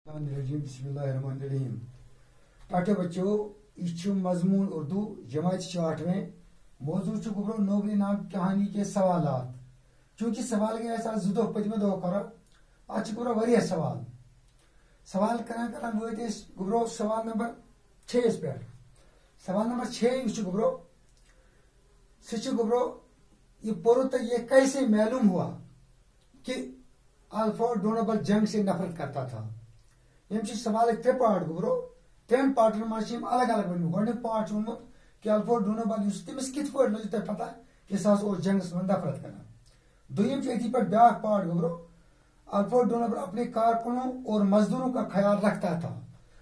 बिस्मिल्लाहिर्रहमानिर्रहीम। टाटे बच्चों ये मजमून उर्दू जमात 8वें मौजू गुब्रो नोबल इनाम कहानी के सवालात। चूंकि सवाल गए जुदो पतमे दो कर आज गुब्रो वरिया सवाल करान करान वत गुब्रो सवाल नंबर 6 पे। सवाल नंबर 6 गुब्रो गुब्रो ये पोरो तो ये कैसे मालूम हुआ कि अल्फ्रेड डोनाबल जंग से नफरत करता था। यम सवाल 3 पार्ट गुब्रो 3 पार्टन मज अलग अलग वन गो पार्ट वोनमुत कि अल्फ्रेड डोनाबल तमिस कित पे लग तुम पता कि जंगस में नफरत कर। दुम अथी पे ब्या पार्ट गुब्रो अल्फ्रेड डोनाबल अपने कारकुनों और मजदूरों का ख्याल रखता था।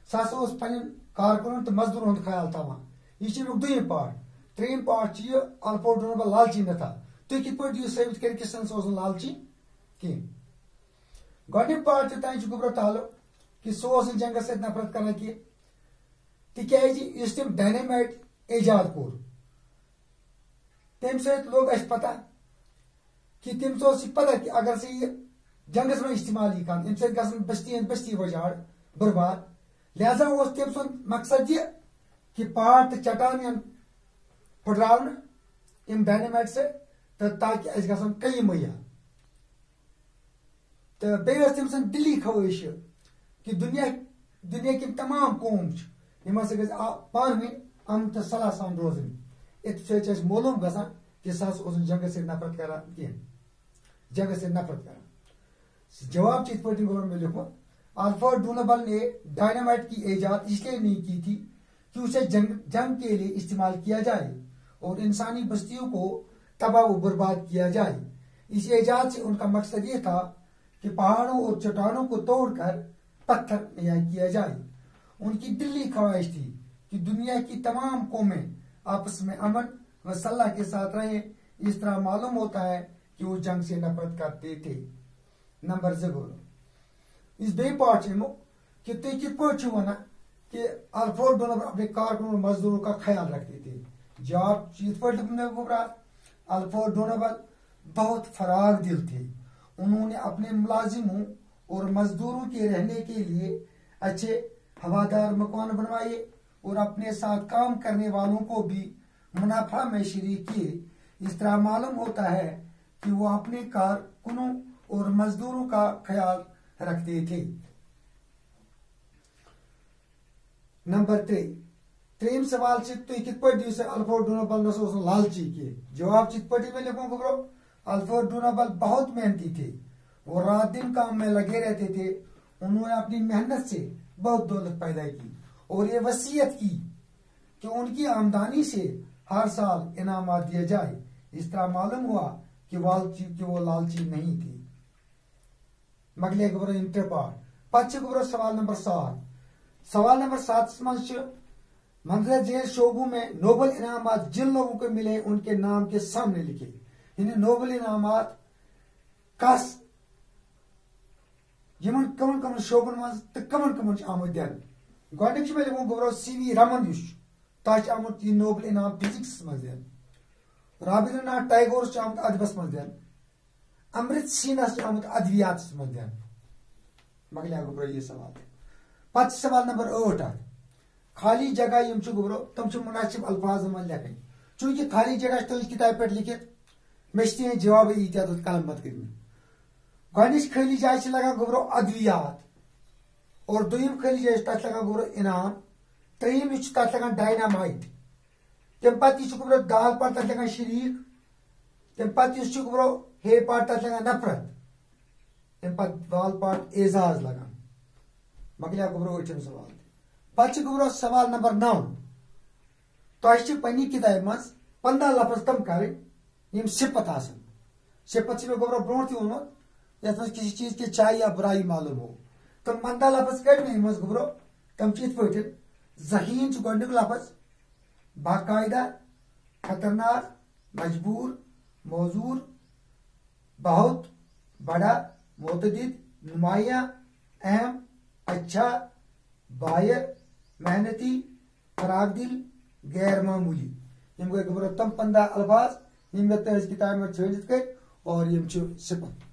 सह पे कारकुनों तो मजदूरों ख्याल थवान। यह दुम पार्ट। 3 पार्ट अल्फ्रेड डोनाबल लालची न था। तुम कित पे दियो साबित कर कि लालची कह गो पार्ट तान गुब्रो ताल्लुक कि सह जंगस से नफरत कर तिज तम डायनामाइट ईजाद कोर तम सत लोग पता कि तम पता कि अगर से यह जंगस में इस्तेमाल कर बस्ती बस्ती वजाड़ बर्बाद। लिहाजा तम सुन मकसद यह कि पहाड़ तो चट्टान फुटरावन इन डायनामाइट से तो ताकि अस गन कई मुहैया। तो बे तम सन दिली ख्वाहिश कि दुनिया की तमाम कौम ग पान वन अमन तो सलाह सान रोजन। इत मालूम ग कि जंग से नफरत कर जंग से नफरत कर। जवाब इत पे में लिखो अल्फ्रेड डोनाबल ने डायनामाइट की ईजाद इसलिए नहीं की थी कि उसे जंग के लिए इस्तेमाल किया जाए और इंसानी बस्तियों को तबाह व बर्बाद किया जाए। इस ईजाद से उनका मकसद ये था कि पहाड़ों और चट्टानों को तोड़कर पत्थर तैयार किया जाए। उनकी दिली ख्वाहिश थी कि दुनिया की तमाम कौमें आपस में अमन व सलाह के साथ रहे। इस तरह मालूम होता है कि वो जंग से नफरत करते थे। नंबर 2 इस बे पार्ट कि तुम कित पे वन कि अल्फ्रेड डोनाबल अपने कारकुनों और मजदूरों का ख्याल रखते थे। जवाब इत पे अल्फ्रेड डोनाबल बहुत फराग दिल थे। उन्होंने अपने मुलाजिमों और मजदूरों के रहने के लिए अच्छे हवादार मकान बनवाए और अपने साथ काम करने वालों को भी मुनाफा में शरीक किए। इस तरह मालूम होता है कि वो अपने कारकुनों और मजदूरों का ख्याल रखते थे। नंबर 3 सवाल तुम कित पे अल्फ्रेड डोनाबल लालची किए। जवाब चित पे में लिखो गुब्रो अल्फ्रेड डोनाबल बहुत मेहनती थे। वो रात दिन काम में लगे रहते थे। उन्होंने अपनी मेहनत से बहुत दौलत पैदा की और ये वसीयत की कि उनकी आमदनी से हर साल इनामात दिए जाए। इस तरह मालूम हुआ कि वो लालची नहीं थी। मगले गुब्रो इंटर पार्ट गुब्रो सवाल नंबर 7। सवाल नंबर 7 मंजर जेल शोबों में नोबल इनामात जिन लोगों को मिले उनके नाम के सामने लिखे। इन्हें नोबल इनामात कस यमन कमन कमन शोबन मज तो कमन कमन आमुत दिन गोडनिक में लिखो गुब्रो CV रमन तह आमुत यह नोबल इनाम फिजिक्स मज दिन। रवींद्रनाथ टैगोर आमुत अदबस मज दिन। अमृत सिन्हा आमुत अद्वियात मज दिन। मगलिया गुब्रो ये सवाल सवाल नंबर 8 खाली जगह यम गुब्रो तम मुनासिब अल्फाज में लिखन। चूंकि खाली जगह तुज किताब पे लिखित मे जवाब ईत्या कलम मत कर। गोडनिच खाली जाय लगा गुब्रो अद्वियात और दुम खाली जाय तथ लगा गुब्रो इनाम। त्रीम तथ लगा डायनामाइट। तम पे गुब्रो दाल पार्ट तथ लगा शरीक। तम पे गुब्रो हे पार्ट तथ लगा नफरत। तम पे वाल पार्ट एजाज लगा। मकलिया गुब्रो 8 सवाल गुब्रो सवाल नंबर 9 तह पन्नी किताब मज 15 लफ्ज तम कर सिपत आसन। सिपत में गुब्रो ब्रोह तह वोनमुत यथ किसी चीज की चाय या बुराई मालूम हो। तम 15 लफ्ज कड़ मज गुब्रो तम इत पे ज़हीन गोडनिक लफ्ज बाकायदा खतरनाक मजबूर मौजूर बहुत बड़ा मोतदिद नुमाया अहम अच्छा बायर मेहनती फराग दिल गैर मामूली। गए गुब्रो तम 15 अल्फाज किताब में छड़ित कर और सिपत।